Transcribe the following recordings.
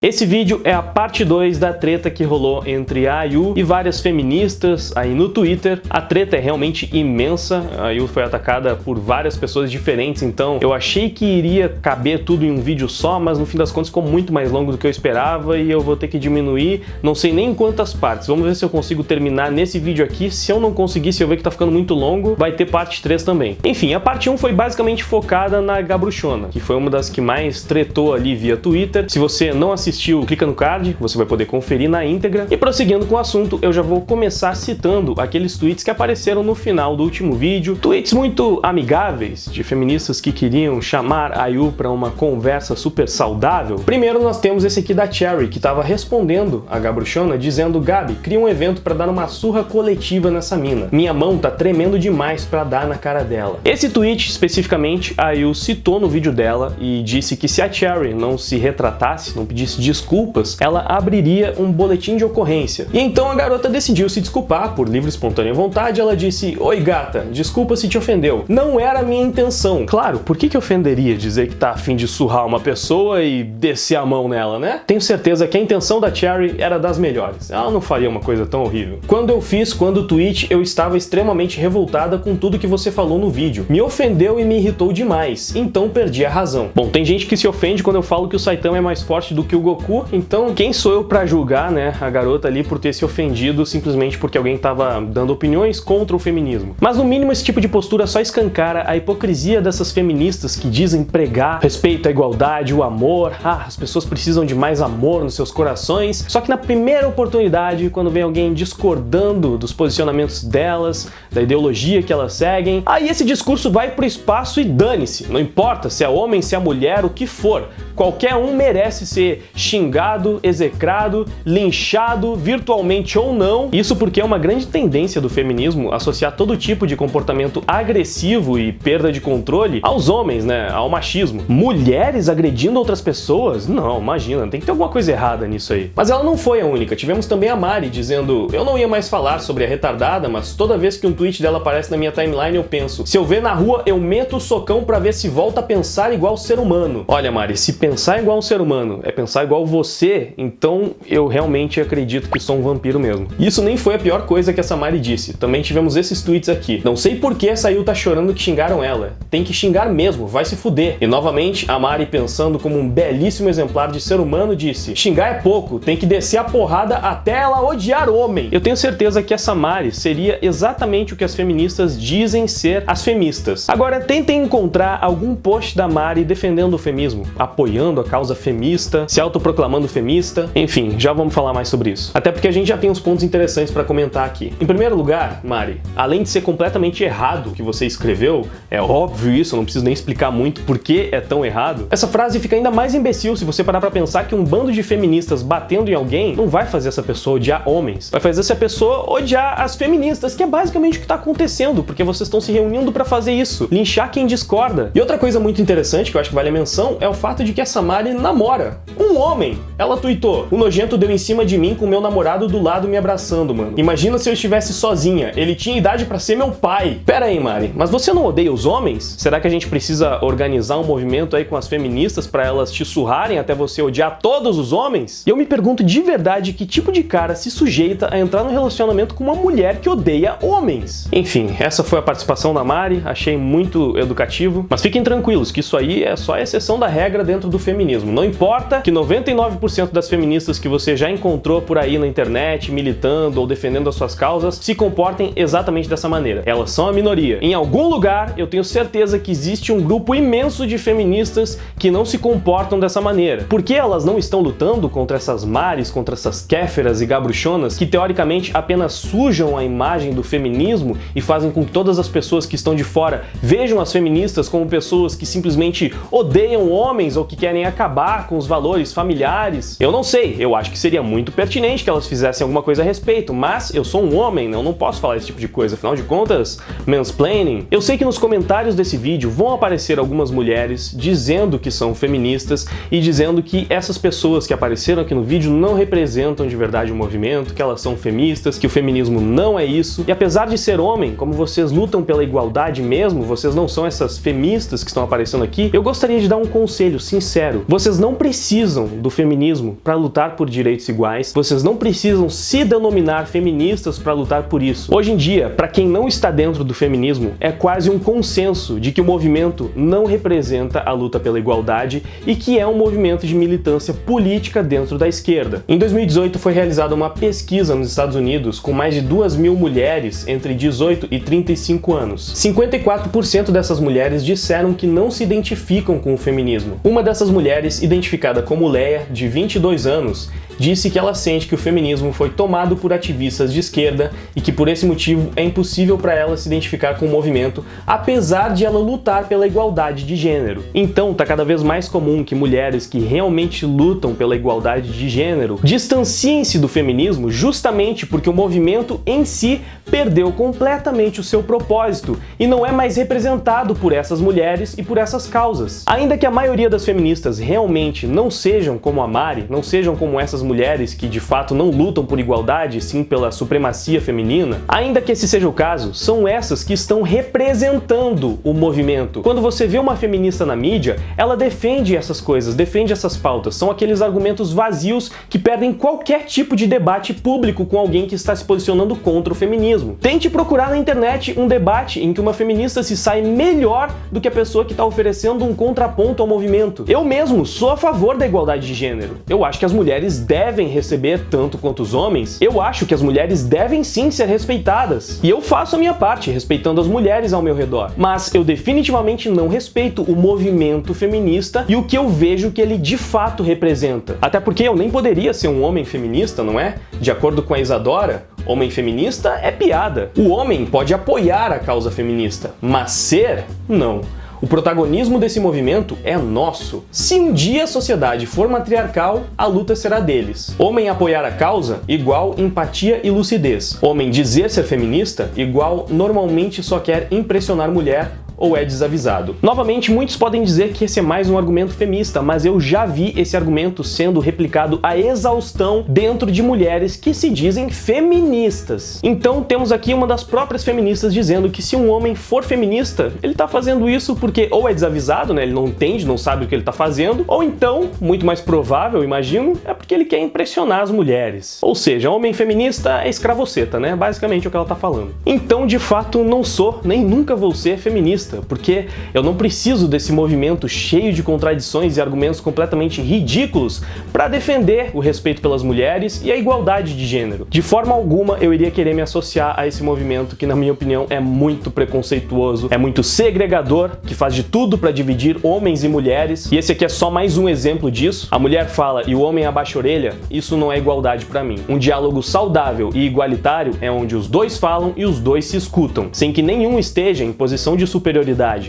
Esse vídeo é a parte 2 da treta que rolou entre a Ayu e várias feministas aí no Twitter. A treta é realmente imensa, a Ayu foi atacada por várias pessoas diferentes, então eu achei que iria caber tudo em um vídeo só, mas no fim das contas ficou muito mais longo do que eu esperava e eu vou ter que diminuir, não sei nem em quantas partes. Vamos ver se eu consigo terminar nesse vídeo aqui. Se eu não conseguir, se eu ver que tá ficando muito longo, vai ter parte 3 também. Enfim, a parte 1 foi basicamente focada na Gabruchona, que foi uma das que mais tretou ali via Twitter. Se você não assistiu, clica no card, você vai poder conferir na íntegra. E prosseguindo com o assunto, eu já vou começar citando aqueles tweets que apareceram no final do último vídeo. Tweets muito amigáveis, de feministas que queriam chamar a Ayu para uma conversa super saudável. Primeiro nós temos esse aqui da Cherry, que estava respondendo a Gabruchona, dizendo: Gabi, cria um evento para dar uma surra coletiva nessa mina. Minha mão tá tremendo demais para dar na cara dela. Esse tweet, especificamente, a Ayu citou no vídeo dela e disse que se a Cherry não se retratasse, não pedisse desculpas, ela abriria um boletim de ocorrência. E então a garota decidiu se desculpar por livre e espontânea vontade. Ela disse: Oi gata, desculpa se te ofendeu. Não era a minha intenção. Claro, por que ofenderia dizer que tá a fim de surrar uma pessoa e descer a mão nela, né? Tenho certeza que a intenção da Cherry era das melhores. Ela não faria uma coisa tão horrível. Quando o tweet, eu estava extremamente revoltada com tudo que você falou no vídeo. Me ofendeu e me irritou demais, então perdi a razão. Bom, tem gente que se ofende quando eu falo que o Saitama é mais forte do que o Goku, então quem sou eu pra julgar, né, a garota ali por ter se ofendido simplesmente porque alguém tava dando opiniões contra o feminismo. Mas no mínimo esse tipo de postura só escancara a hipocrisia dessas feministas que dizem pregar respeito à igualdade, o amor, as pessoas precisam de mais amor nos seus corações, só que na primeira oportunidade, quando vem alguém discordando dos posicionamentos delas, da ideologia que elas seguem, aí esse discurso vai pro espaço e dane-se, não importa se é homem, se é mulher, o que for, qualquer um merece ser xingado, execrado, linchado, virtualmente ou não. Isso porque é uma grande tendência do feminismo associar todo tipo de comportamento agressivo e perda de controle aos homens, né, ao machismo. Mulheres agredindo outras pessoas? Não, imagina, tem que ter alguma coisa errada nisso aí. Mas ela não foi a única. Tivemos também a Mari dizendo: eu não ia mais falar sobre a retardada, mas toda vez que um tweet dela aparece na minha timeline eu penso, se eu ver na rua eu meto o socão pra ver se volta a pensar igual ser humano. Olha Mari, se pensar igual um ser humano é pensar igual você, então eu realmente acredito que sou um vampiro mesmo. Isso nem foi a pior coisa que essa Mari disse. Também tivemos esses tweets aqui. Não sei por que essa Ayu tá chorando que xingaram ela. Tem que xingar mesmo, vai se fuder. E novamente, a Mari, pensando como um belíssimo exemplar de ser humano, disse: xingar é pouco, tem que descer a porrada até ela odiar homem. Eu tenho certeza que essa Mari seria exatamente o que as feministas dizem ser as feministas. Agora, tentem encontrar algum post da Mari defendendo o feminismo, apoiando a causa femista, se autoproclamando femista, enfim, já vamos falar mais sobre isso. Até porque a gente já tem uns pontos interessantes para comentar aqui. Em primeiro lugar, Mari, além de ser completamente errado o que você escreveu, é óbvio isso, eu não preciso nem explicar muito por que é tão errado, essa frase fica ainda mais imbecil se você parar pra pensar que um bando de feministas batendo em alguém não vai fazer essa pessoa odiar homens, vai fazer essa pessoa odiar as feministas, que é basicamente o que tá acontecendo, porque vocês estão se reunindo pra fazer isso, linchar quem discorda. E outra coisa muito interessante que eu acho que vale a menção é o fato de que essa Mari namora um homem. Ela tweetou: o nojento deu em cima de mim com meu namorado do lado me abraçando, mano. Imagina se eu estivesse sozinha, ele tinha idade pra ser meu pai. Pera aí, Mari, mas você não odeia os homens? Será que a gente precisa organizar um movimento aí com as feministas pra elas te surrarem até você odiar todos os homens? E eu me pergunto de verdade que tipo de cara se sujeita a entrar num relacionamento com uma mulher que odeia homens. Enfim, essa foi a participação da Mari, achei muito educativo, mas fiquem tranquilos que isso aí é só a exceção da regra dentro do feminismo. Não importa que 99% das feministas que você já encontrou por aí na internet, militando ou defendendo as suas causas, se comportem exatamente dessa maneira. Elas são a minoria. Em algum lugar, eu tenho certeza que existe um grupo imenso de feministas que não se comportam dessa maneira. Por que elas não estão lutando contra essas Maris, contra essas Kéferas e Gabruchonas, que teoricamente apenas sujam a imagem do feminismo e fazem com que todas as pessoas que estão de fora vejam as feministas como pessoas que simplesmente odeiam homens ou que querem acabar com os valores familiares? Eu não sei, eu acho que seria muito pertinente que elas fizessem alguma coisa a respeito, mas eu sou um homem, eu não posso falar esse tipo de coisa, afinal de contas, mansplaining. Eu sei que nos comentários desse vídeo vão aparecer algumas mulheres dizendo que são feministas e dizendo que essas pessoas que apareceram aqui no vídeo não representam de verdade o movimento, que elas são feministas, que o feminismo não é isso. E apesar de ser homem, como vocês lutam pela igualdade mesmo, vocês não são essas feministas que estão aparecendo aqui, eu gostaria de dar um conselho sincero. Vocês não precisam precisam do feminismo para lutar por direitos iguais, vocês não precisam se denominar feministas para lutar por isso. Hoje em dia, para quem não está dentro do feminismo, é quase um consenso de que o movimento não representa a luta pela igualdade e que é um movimento de militância política dentro da esquerda. Em 2018 foi realizada uma pesquisa nos Estados Unidos com mais de 2.000 mulheres entre 18 e 35 anos. 54% dessas mulheres disseram que não se identificam com o feminismo. Uma dessas mulheres, identificada como Leia, de 22 anos, disse que ela sente que o feminismo foi tomado por ativistas de esquerda e que por esse motivo é impossível para ela se identificar com o movimento, apesar de ela lutar pela igualdade de gênero. Então, tá cada vez mais comum que mulheres que realmente lutam pela igualdade de gênero distanciem-se do feminismo justamente porque o movimento em si perdeu completamente o seu propósito e não é mais representado por essas mulheres e por essas causas. Ainda que a maioria das feministas realmente não sejam como a Mari, não sejam como essas mulheres que de fato não lutam por igualdade, sim pela supremacia feminina, ainda que esse seja o caso, são essas que estão representando o movimento. Quando você vê uma feminista na mídia, ela defende essas coisas, defende essas pautas. São aqueles argumentos vazios que perdem qualquer tipo de debate público com alguém que está se posicionando contra o feminismo. Tente procurar na internet um debate em que uma feminista se sai melhor do que a pessoa que está oferecendo um contraponto ao movimento. Eu mesmo sou a favor da igualdade de gênero. Eu acho que as mulheres devem receber tanto quanto os homens. Eu acho que as mulheres devem sim ser respeitadas. E eu faço a minha parte, respeitando as mulheres ao meu redor. Mas eu definitivamente não respeito o movimento feminista e o que eu vejo que ele de fato representa. Até porque eu nem poderia ser um homem feminista, não é? De acordo com a Isadora, homem feminista é piada. O homem pode apoiar a causa feminista, mas ser, não. O protagonismo desse movimento é nosso. Se um dia a sociedade for matriarcal, a luta será deles. Homem apoiar a causa, igual empatia e lucidez. Homem dizer ser feminista, igual normalmente só quer impressionar mulher ou é desavisado. Novamente, muitos podem dizer que esse é mais um argumento feminista, mas eu já vi esse argumento sendo replicado à exaustão dentro de mulheres que se dizem feministas. Então temos aqui uma das próprias feministas dizendo que se um homem for feminista, ele tá fazendo isso porque ou é desavisado, né, ele não entende, não sabe o que ele tá fazendo, ou então, muito mais provável, imagino, é porque ele quer impressionar as mulheres. Ou seja, homem feminista é escravoceta, né, basicamente é o que ela tá falando. Então, de fato, não sou, nem nunca vou ser feminista, porque eu não preciso desse movimento cheio de contradições e argumentos completamente ridículos para defender o respeito pelas mulheres e a igualdade de gênero. De forma alguma eu iria querer me associar a esse movimento que, na minha opinião, é muito preconceituoso, é muito segregador, que faz de tudo para dividir homens e mulheres, e esse aqui é só mais um exemplo disso. A mulher fala e o homem abaixa a orelha, isso não é igualdade para mim. Um diálogo saudável e igualitário é onde os dois falam e os dois se escutam, sem que nenhum esteja em posição de superioridade.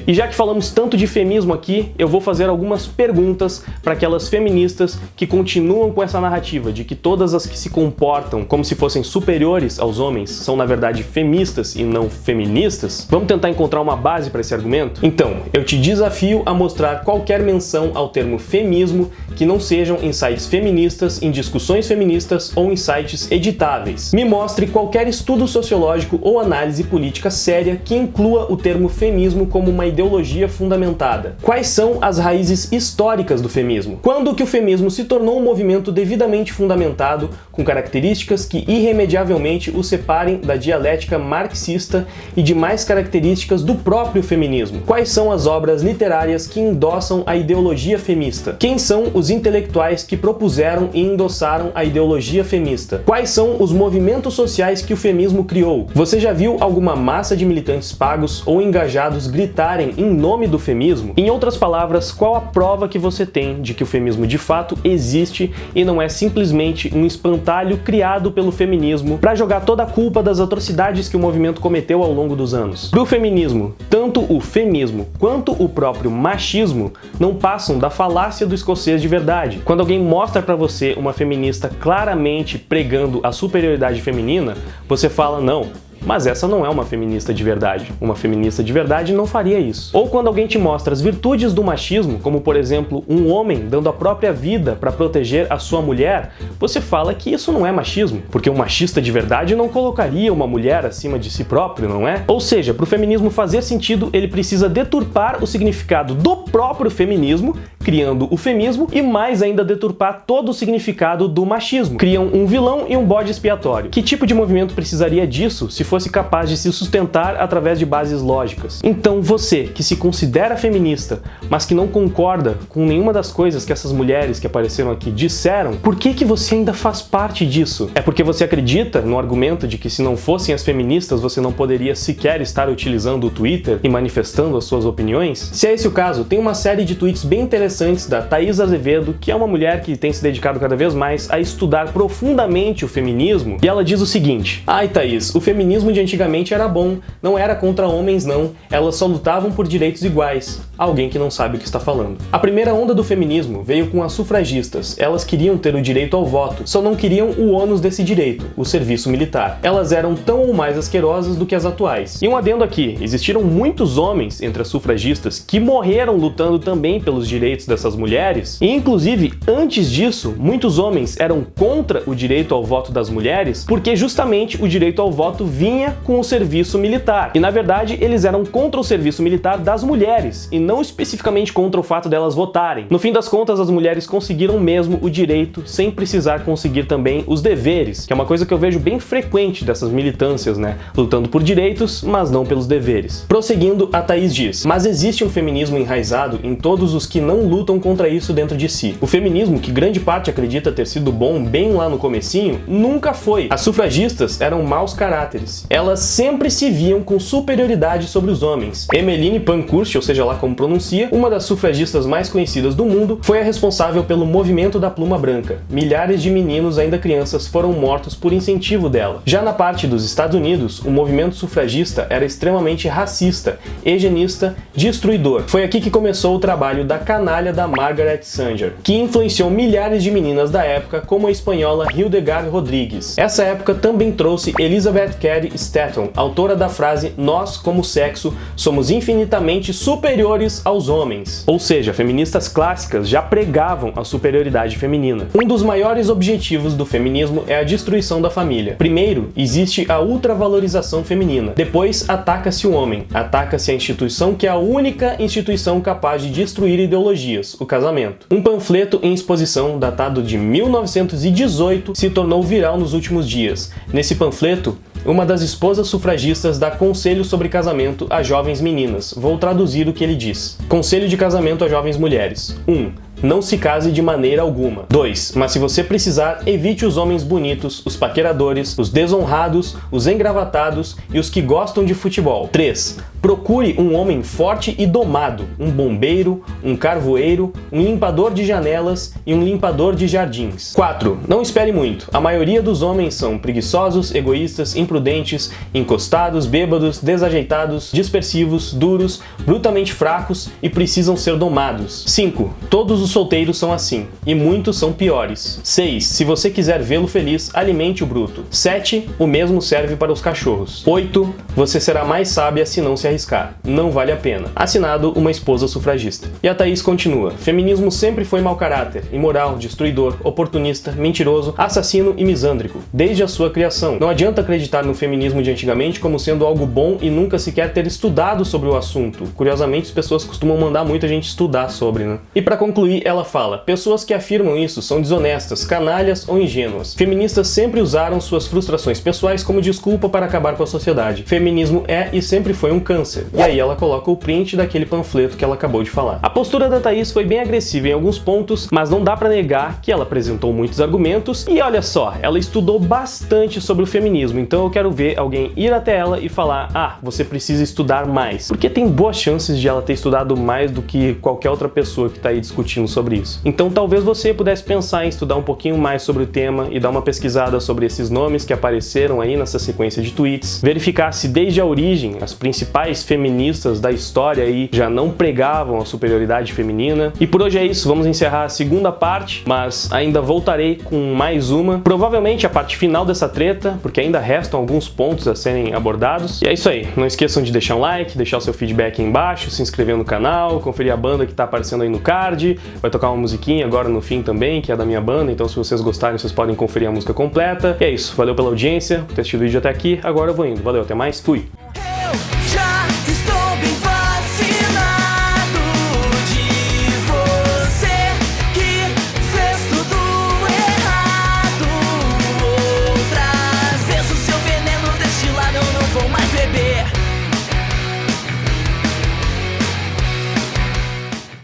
E já que falamos tanto de feminismo aqui, eu vou fazer algumas perguntas para aquelas feministas que continuam com essa narrativa de que todas as que se comportam como se fossem superiores aos homens são na verdade feministas e não feministas. Vamos tentar encontrar uma base para esse argumento? Então, eu te desafio a mostrar qualquer menção ao termo feminismo que não sejam em sites feministas, em discussões feministas ou em sites editáveis. Me mostre qualquer estudo sociológico ou análise política séria que inclua o termo feminismo como uma ideologia fundamentada. Quais são as raízes históricas do feminismo? Quando que o feminismo se tornou um movimento devidamente fundamentado, com características que irremediavelmente o separem da dialética marxista e de mais características do próprio feminismo? Quais são as obras literárias que endossam a ideologia femista? Quem são os intelectuais que propuseram e endossaram a ideologia femista? Quais são os movimentos sociais que o feminismo criou? Você já viu alguma massa de militantes pagos ou engajados gritarem em nome do feminismo? Em outras palavras, qual a prova que você tem de que o feminismo de fato existe e não é simplesmente um espantalho criado pelo feminismo para jogar toda a culpa das atrocidades que o movimento cometeu ao longo dos anos? Para o feminismo, tanto o feminismo quanto o próprio machismo não passam da falácia do escocês de verdade. Quando alguém mostra para você uma feminista claramente pregando a superioridade feminina, você fala, não, mas essa não é uma feminista de verdade. Uma feminista de verdade não faria isso. Ou quando alguém te mostra as virtudes do machismo, como por exemplo, um homem dando a própria vida para proteger a sua mulher, você fala que isso não é machismo, porque um machista de verdade não colocaria uma mulher acima de si próprio, não é? Ou seja, para o feminismo fazer sentido, ele precisa deturpar o significado do próprio feminismo, criando o femismo, e mais ainda deturpar todo o significado do machismo. Criam um vilão e um bode expiatório. Que tipo de movimento precisaria disso se fosse capaz de se sustentar através de bases lógicas? Então você, que se considera feminista, mas que não concorda com nenhuma das coisas que essas mulheres que apareceram aqui disseram, por que você ainda faz parte disso? É porque você acredita no argumento de que se não fossem as feministas, você não poderia sequer estar utilizando o Twitter e manifestando as suas opiniões? Se é esse o caso, tem uma série de tweets bem interessantes da Thaís Azevedo, que é uma mulher que tem se dedicado cada vez mais a estudar profundamente o feminismo, e ela diz o seguinte: ai Thaís, o feminismo de antigamente era bom, não era contra homens não, elas só lutavam por direitos iguais. Alguém que não sabe o que está falando. A primeira onda do feminismo veio com as sufragistas, elas queriam ter o direito ao voto, só não queriam o ônus desse direito, o serviço militar. Elas eram tão ou mais asquerosas do que as atuais. E um adendo aqui, existiram muitos homens entre as sufragistas que morreram lutando também pelos direitos dessas mulheres, e inclusive, antes disso, muitos homens eram contra o direito ao voto das mulheres, porque justamente o direito ao voto vinha com o serviço militar. E na verdade, eles eram contra o serviço militar das mulheres, e não especificamente contra o fato delas votarem. No fim das contas, as mulheres conseguiram mesmo o direito, sem precisar conseguir também os deveres, que é uma coisa que eu vejo bem frequente dessas militâncias, né? Lutando por direitos, mas não pelos deveres. Prosseguindo, a Thaís diz: mas existe um feminismo enraizado em todos os que não lutam contra isso dentro de si. O feminismo, que grande parte acredita ter sido bom bem lá no comecinho, nunca foi. As sufragistas eram maus caráteres. Elas sempre se viam com superioridade sobre os homens. Emmeline Pankhurst, ou seja lá como pronuncia, uma das sufragistas mais conhecidas do mundo, foi a responsável pelo movimento da pluma branca. Milhares de meninos, ainda crianças, foram mortos por incentivo dela. Já na parte dos Estados Unidos, o movimento sufragista era extremamente racista, eugenista, destruidor. Foi aqui que começou o trabalho da canalha da Margaret Sanger, que influenciou milhares de meninas da época, como a espanhola Hildegard Rodrigues. Essa época também trouxe Elizabeth Cady Stanton, autora da frase "nós, como sexo, somos infinitamente superiores aos homens". Ou seja, feministas clássicas já pregavam a superioridade feminina. Um dos maiores objetivos do feminismo é a destruição da família. Primeiro, existe a ultravalorização feminina. Depois, ataca-se o homem. Ataca-se a instituição que é a única instituição capaz de destruir ideologias, o casamento. Um panfleto em exposição, datado de 1918, se tornou viral nos últimos dias. Nesse panfleto, uma das esposas sufragistas dá conselho sobre casamento a jovens meninas. Vou traduzir o que ele diz. Conselho de casamento a jovens mulheres. 1. Não se case de maneira alguma. 2. Mas se você precisar, evite os homens bonitos, os paqueradores, os desonrados, os engravatados e os que gostam de futebol. 3. Procure um homem forte e domado, um bombeiro, um carvoeiro, um limpador de janelas e um limpador de jardins. 4. Não espere muito. A maioria dos homens são preguiçosos, egoístas, imprudentes, encostados, bêbados, desajeitados, dispersivos, duros, brutalmente fracos e precisam ser domados. 5. Todos os solteiros são assim, e muitos são piores. 6. Se você quiser vê-lo feliz, alimente o bruto. 7. O mesmo serve para os cachorros. 8. Você será mais sábia se não se arriscar. Não vale a pena. Assinado uma esposa sufragista. E a Thaís continua: feminismo sempre foi mau caráter, imoral, destruidor, oportunista, mentiroso, assassino e misândrico, desde a sua criação. Não adianta acreditar no feminismo de antigamente como sendo algo bom e nunca sequer ter estudado sobre o assunto. Curiosamente, as pessoas costumam mandar muita gente estudar sobre, né? E para concluir, ela fala: pessoas que afirmam isso são desonestas, canalhas ou ingênuas. Feministas sempre usaram suas frustrações pessoais como desculpa para acabar com a sociedade. Feminismo é e sempre foi um câncer. E aí ela coloca o print daquele panfleto que ela acabou de falar. A postura da Thaís foi bem agressiva em alguns pontos, mas não dá pra negar que ela apresentou muitos argumentos e olha só, ela estudou bastante sobre o feminismo, então eu quero ver alguém ir até ela e falar: ah, você precisa estudar mais. Porque tem boas chances de ela ter estudado mais do que qualquer outra pessoa que tá aí discutindo sobre isso. Então talvez você pudesse pensar em estudar um pouquinho mais sobre o tema e dar uma pesquisada sobre esses nomes que apareceram aí nessa sequência de tweets, verificar se desde a origem as principais principais feministas da história aí já não pregavam a superioridade feminina. E por hoje é isso, vamos encerrar a segunda parte, mas ainda voltarei com mais uma, provavelmente a parte final dessa treta, porque ainda restam alguns pontos a serem abordados. E é isso aí, não esqueçam de deixar um like, deixar o seu feedback aí embaixo, se inscrever no canal, conferir a banda que tá aparecendo aí no card, vai tocar uma musiquinha agora no fim também, que é da minha banda, então se vocês gostarem, vocês podem conferir a música completa. E é isso, valeu pela audiência, por ter assistido o vídeo até aqui, agora eu vou indo. Valeu, até mais, fui!